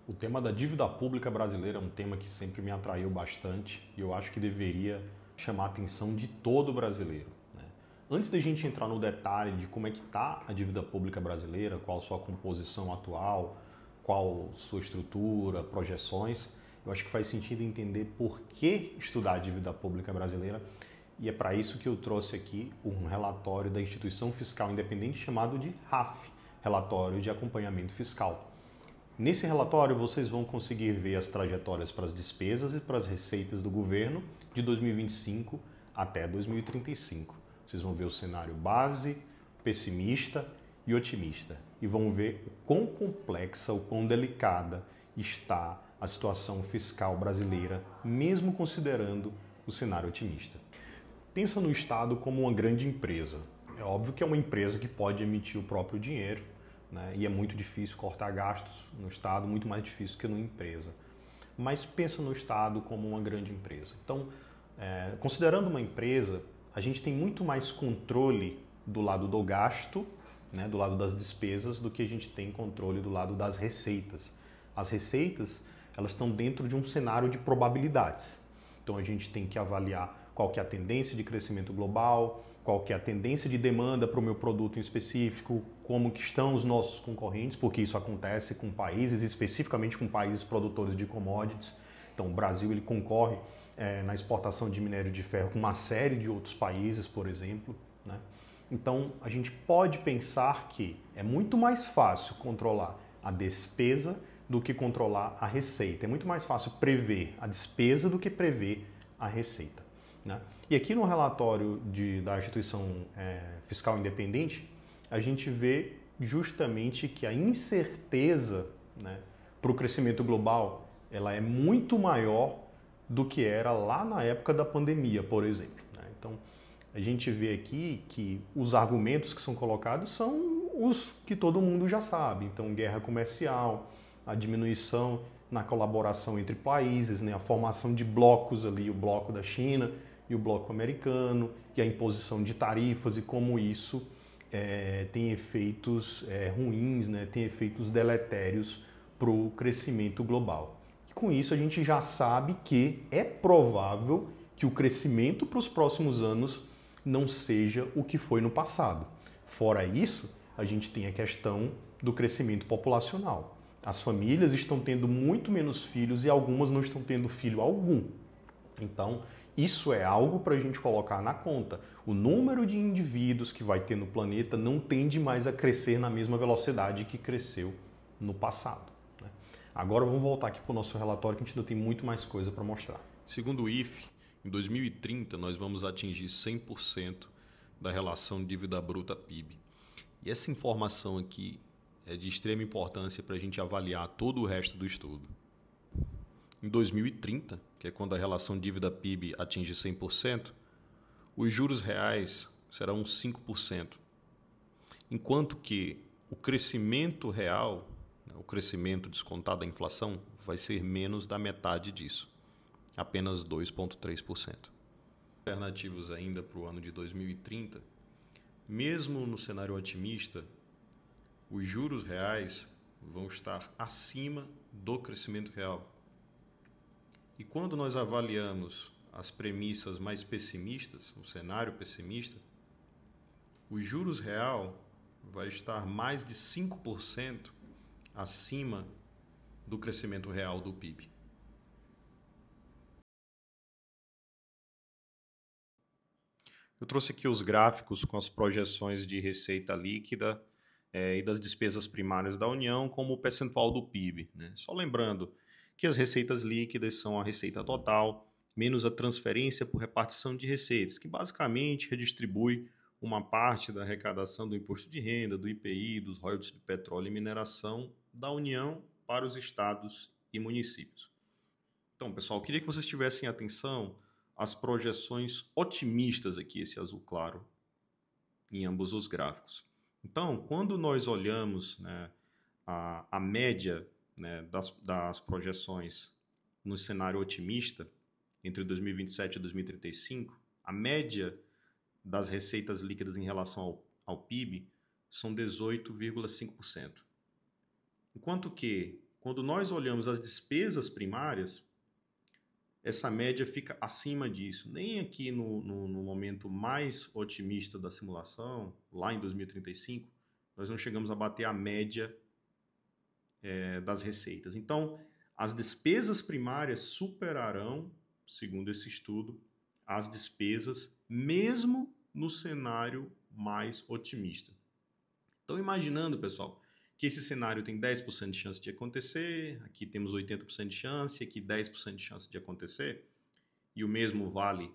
O tema da dívida pública brasileira é um tema que sempre me atraiu bastante e eu acho que deveria chamar a atenção de todo brasileiro, né? Antes da gente entrar no detalhe de como é que está a dívida pública brasileira, qual sua composição atual, qual sua estrutura, projeções, eu acho que faz sentido entender por que estudar a dívida pública brasileira e é para isso que eu trouxe aqui um relatório da Instituição Fiscal Independente chamado de RAF, Relatório de Acompanhamento Fiscal. Nesse relatório, vocês vão conseguir ver as trajetórias para as despesas e para as receitas do governo de 2025 até 2035. Vocês vão ver o cenário base, pessimista e otimista. E vão ver o quão complexa, o quão delicada está a situação fiscal brasileira, mesmo considerando o cenário otimista. Pensa no Estado como uma grande empresa. É óbvio que é uma empresa que pode emitir o próprio dinheiro, né? E é muito difícil cortar gastos no Estado, muito mais difícil que numa empresa. Mas pensa no Estado como uma grande empresa. Então, considerando uma empresa, a gente tem muito mais controle do lado do gasto, né, do lado das despesas, do que a gente tem controle do lado das receitas. As receitas, elas estão dentro de um cenário de probabilidades. Então a gente tem que avaliar qual que é a tendência de crescimento global, qual que é a tendência de demanda para o meu produto em específico, como que estão os nossos concorrentes, porque isso acontece com países, especificamente com países produtores de commodities. Então o Brasil ele concorre na exportação de minério de ferro com uma série de outros países, por exemplo, né? Então a gente pode pensar que é muito mais fácil controlar a despesa do que controlar a receita. É muito mais fácil prever a despesa do que prever a receita, né? E aqui no relatório da Instituição Fiscal Independente, a gente vê justamente que a incerteza, né, para o crescimento global ela é muito maior do que era lá na época da pandemia, por exemplo, né? Então, a gente vê aqui que os argumentos que são colocados são os que todo mundo já sabe. Então, guerra comercial, a diminuição na colaboração entre países, né, a formação de blocos ali, o bloco da China e o bloco americano, e a imposição de tarifas e como isso tem efeitos ruins, né, tem efeitos deletérios para o crescimento global. E com isso a gente já sabe que é provável que o crescimento para os próximos anos não seja o que foi no passado. Fora isso, a gente tem a questão do crescimento populacional. As famílias estão tendo muito menos filhos e algumas não estão tendo filho algum. Então, isso é algo para a gente colocar na conta. O número de indivíduos que vai ter no planeta não tende mais a crescer na mesma velocidade que cresceu no passado, né? Agora vamos voltar aqui para o nosso relatório que a gente ainda tem muito mais coisa para mostrar. Segundo o IFE, em 2030 nós vamos atingir 100% da relação dívida bruta PIB. E essa informação aqui é de extrema importância para a gente avaliar todo o resto do estudo. Em 2030, que é quando a relação dívida-PIB atinge 100%, os juros reais serão 5%, enquanto que o crescimento real, o crescimento descontado da inflação, vai ser menos da metade disso, apenas 2,3%. Alternativos ainda para o ano de 2030, mesmo no cenário otimista, os juros reais vão estar acima do crescimento real. E quando nós avaliamos as premissas mais pessimistas, o cenário pessimista, o juros real vai estar mais de 5% acima do crescimento real do PIB. Eu trouxe aqui os gráficos com as projeções de receita líquida e das despesas primárias da União como percentual do PIB, né? Só lembrando que as receitas líquidas são a receita total menos a transferência por repartição de receitas, que basicamente redistribui uma parte da arrecadação do imposto de renda, do IPI, dos royalties de petróleo e mineração da União para os estados e municípios. Então, pessoal, eu queria que vocês tivessem atenção às projeções otimistas aqui, esse azul claro, em ambos os gráficos. Então, quando nós olhamos, né, a média, né, das projeções no cenário otimista, entre 2027 e 2035, a média das receitas líquidas em relação ao PIB são 18,5%. Enquanto que, quando nós olhamos as despesas primárias, essa média fica acima disso. Nem aqui no momento mais otimista da simulação, lá em 2035, nós não chegamos a bater a média das receitas. Então, as despesas primárias superarão, segundo esse estudo, as despesas mesmo no cenário mais otimista. Então, imaginando, pessoal, que esse cenário tem 10% de chance de acontecer, aqui temos 80% de chance, aqui 10% de chance de acontecer, e o mesmo vale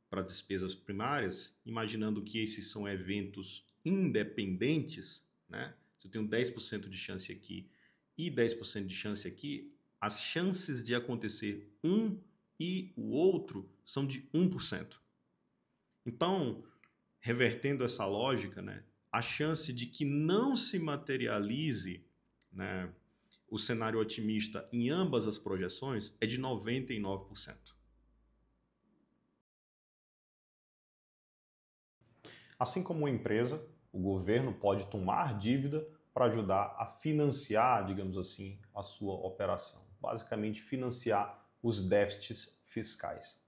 para as despesas primárias, imaginando que esses são eventos independentes, né? Se eu tenho 10% de chance aqui e 10% de chance aqui, as chances de acontecer um e o outro são de 1%. Então, revertendo essa lógica, né, a chance de que não se materialize, né, o cenário otimista em ambas as projeções é de 99%. Assim como uma empresa, o governo pode tomar dívida para ajudar a financiar, digamos assim, a sua operação. Basicamente, financiar os déficits fiscais.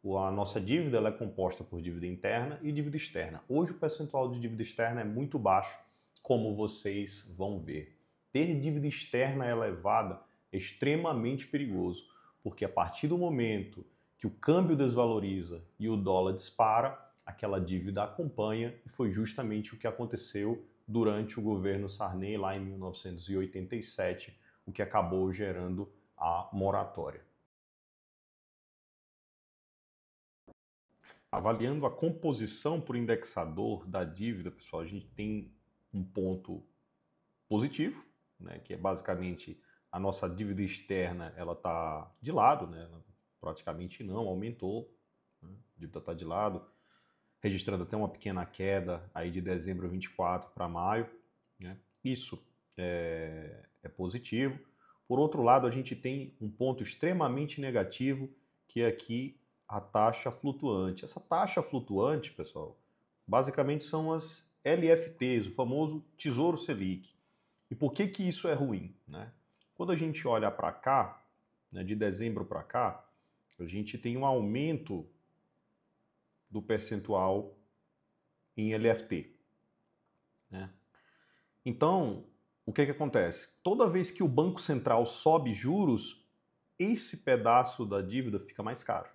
A nossa dívida ela é composta por dívida interna e dívida externa. Hoje o percentual de dívida externa é muito baixo, como vocês vão ver. Ter dívida externa elevada é extremamente perigoso, porque a partir do momento que o câmbio desvaloriza e o dólar dispara, aquela dívida acompanha, e foi justamente o que aconteceu durante o governo Sarney, lá em 1987, o que acabou gerando a moratória. Avaliando a composição por indexador da dívida, pessoal, a gente tem um ponto positivo, né, que é basicamente a nossa dívida externa, ela está de lado, né, praticamente não aumentou, né, a dívida está de lado, registrando até uma pequena queda aí de dezembro 24 para maio, né, isso é positivo. Por outro lado, a gente tem um ponto extremamente negativo, que é aqui a taxa flutuante. Essa taxa flutuante, pessoal, basicamente são as LFTs, o famoso Tesouro Selic. E por que que isso é ruim, né? Quando a gente olha para cá, né, de dezembro para cá, a gente tem um aumento do percentual em LFT, né? Então, o que que acontece? Toda vez que o Banco Central sobe juros, esse pedaço da dívida fica mais caro.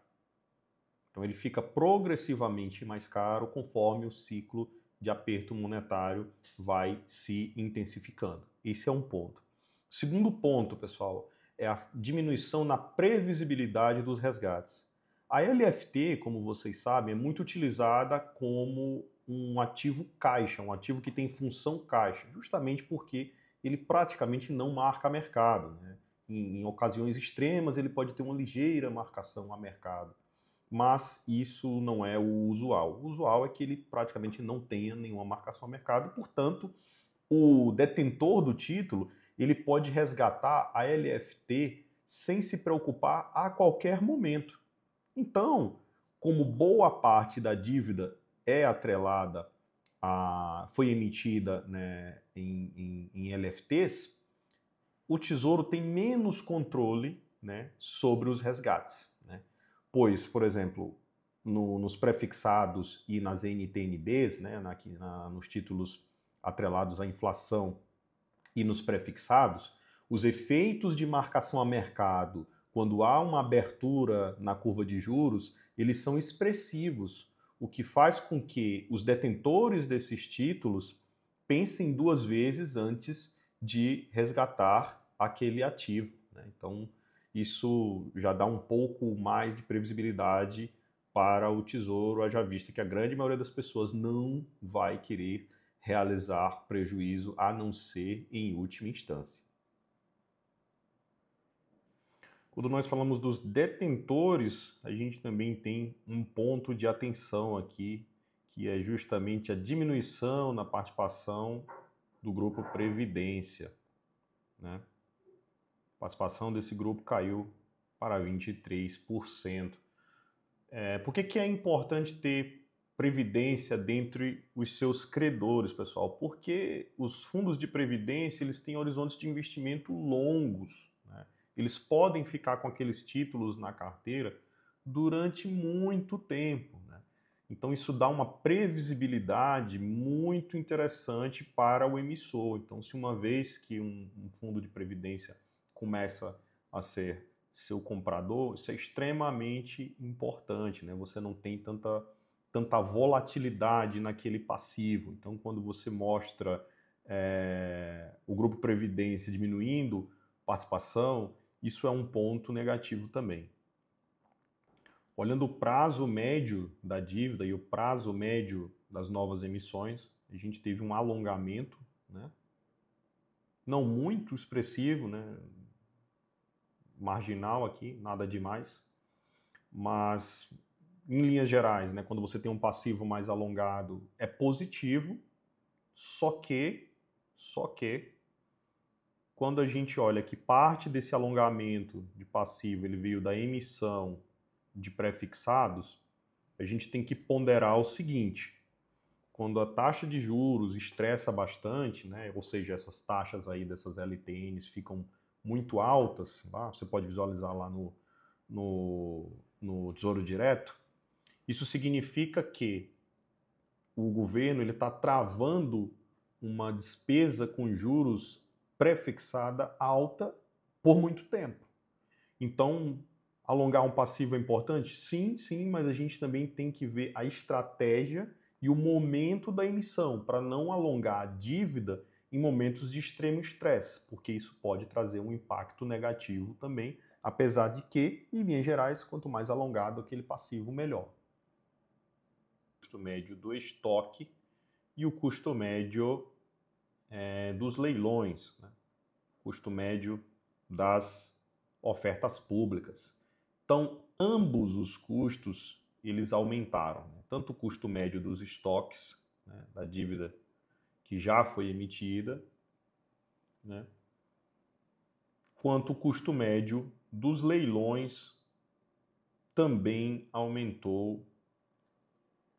Então ele fica progressivamente mais caro conforme o ciclo de aperto monetário vai se intensificando. Esse é um ponto. Segundo ponto, pessoal, é a diminuição na previsibilidade dos resgates. A LFT, como vocês sabem, é muito utilizada como um ativo caixa, um ativo que tem função caixa, justamente porque ele praticamente não marca mercado, né? Em ocasiões extremas, ele pode ter uma ligeira marcação a mercado, mas isso não é o usual. O usual é que ele praticamente não tenha nenhuma marcação a mercado e, portanto, o detentor do título ele pode resgatar a LFT sem se preocupar a qualquer momento. Então, como boa parte da dívida é atrelada foi emitida, né, em LFTs, o Tesouro tem menos controle, né, sobre os resgates, né? Pois, por exemplo, nos prefixados e nas NTNBs, né, nos títulos atrelados à inflação e nos prefixados, os efeitos de marcação a mercado, quando há uma abertura na curva de juros, eles são expressivos, o que faz com que os detentores desses títulos pensem duas vezes antes de resgatar aquele ativo, né? Então, isso já dá um pouco mais de previsibilidade para o Tesouro, haja vista que a grande maioria das pessoas não vai querer realizar prejuízo, a não ser em última instância. Quando nós falamos dos detentores, a gente também tem um ponto de atenção aqui, que é justamente a diminuição na participação do grupo Previdência, né? A participação desse grupo caiu para 23%. Por que que é importante ter previdência dentre os seus credores, pessoal, porque os fundos de previdência eles têm horizontes de investimento longos, né? Eles podem ficar com aqueles títulos na carteira durante muito tempo, né? Então isso dá uma previsibilidade muito interessante para o emissor. Então, se uma vez que um fundo de previdência começa a ser seu comprador, isso é extremamente importante, né? Você não tem tanta volatilidade naquele passivo. Então, quando você mostra o grupo Previdência diminuindo participação, isso é um ponto negativo também. Olhando o prazo médio da dívida e o prazo médio das novas emissões, a gente teve um alongamento, né? Não muito expressivo, né? Marginal aqui, nada demais, mas em linhas gerais, né, quando você tem um passivo mais alongado, é positivo, só que quando a gente olha que parte desse alongamento de passivo ele veio da emissão de pré-fixados, a gente tem que ponderar o seguinte: quando a taxa de juros estressa bastante, né, ou seja, essas taxas aí dessas LTNs ficam muito altas, tá? Você pode visualizar lá no Tesouro Direto, isso significa que o governo está travando uma despesa com juros pré-fixada alta por muito tempo. Então, alongar um passivo é importante? Sim, mas a gente também tem que ver a estratégia e o momento da emissão, para não alongar a dívida em momentos de extremo estresse, porque isso pode trazer um impacto negativo também, apesar de que, em linhas gerais, quanto mais alongado aquele passivo, melhor. O custo médio do estoque e o custo médio dos leilões, né? Custo médio das ofertas públicas. Então, ambos os custos eles aumentaram, né? Tanto o custo médio dos estoques, né, da dívida que já foi emitida, né, quanto o custo médio dos leilões também aumentou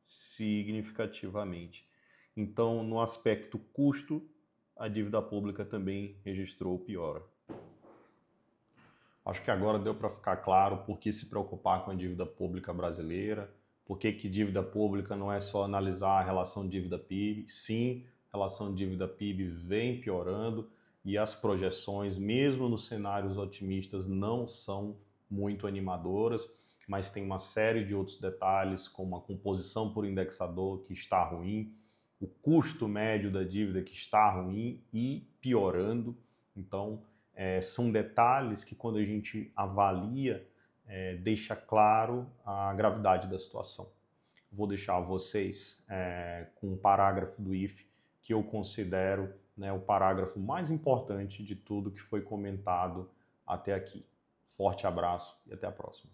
significativamente. Então, no aspecto custo, a dívida pública também registrou piora. Acho que agora deu para ficar claro por que se preocupar com a dívida pública brasileira, por que dívida pública não é só analisar a relação dívida-PIB. Sim, a relação dívida-PIB vem piorando e as projeções, mesmo nos cenários otimistas, não são muito animadoras, mas tem uma série de outros detalhes, como a composição por indexador que está ruim, o custo médio da dívida que está ruim e piorando. Então, são detalhes que, quando a gente avalia, deixa claro a gravidade da situação. Vou deixar vocês com um parágrafo do IFE que eu considero, né, o parágrafo mais importante de tudo que foi comentado até aqui. Forte abraço e até a próxima.